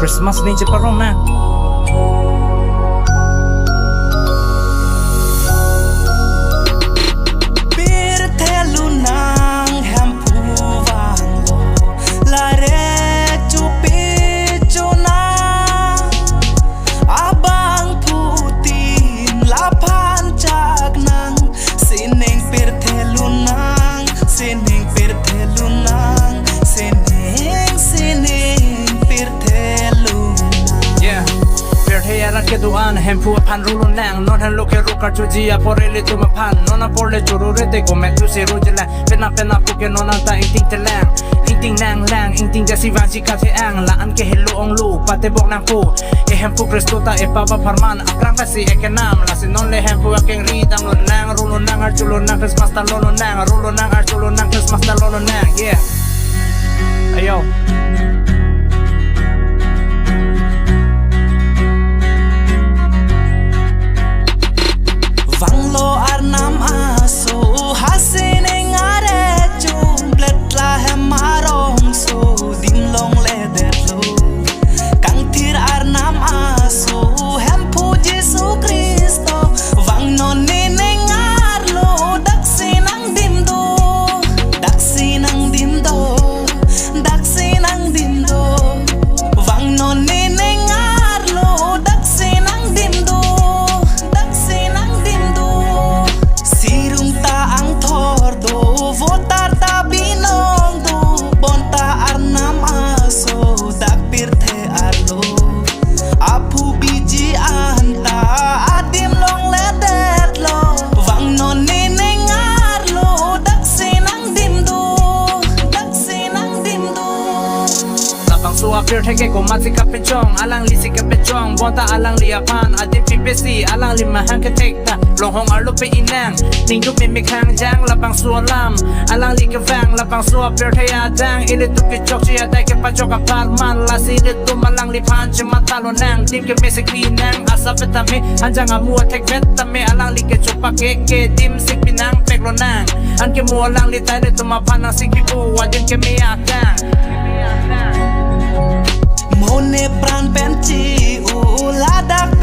Christmas ni je parong na Keduan hempu pan rulu nang non han loke rukar chujia porele tu mapan nona porle churu rete ko metu se rujela pena puke nona ta inting telang inting nang lang inting jasi vansi ka te ang la an ke hello ong lu pate bok nang pu e hempu kristo ta e papa parman akrang kasi e kenam la se non le hempu akeng ri dang nang rulu nang ar chulo nang Christmas ta lono nang rulu nang ar chulo nang Christmas ta lono nang yeah ayo Apir theke ko mati ka pechong alang li si ka pechong bonta alang li apan ade pipesi alang li mahang ka tekta lohong arlo pe inang ning du me khang jang labang sualam alang li ka vang labang su apir thaya dang ile tu ke chok chi adai ke pachok ka parman la si de tu malang li pan chma talo nang dim ke mesik pinang asa petame anjang amu tek betame alang li ke chopa ke dim sik pinang peklo nang an ke mu alang li tai de tu ma pan sik pu wadin ke me akang Mone pran penci uladak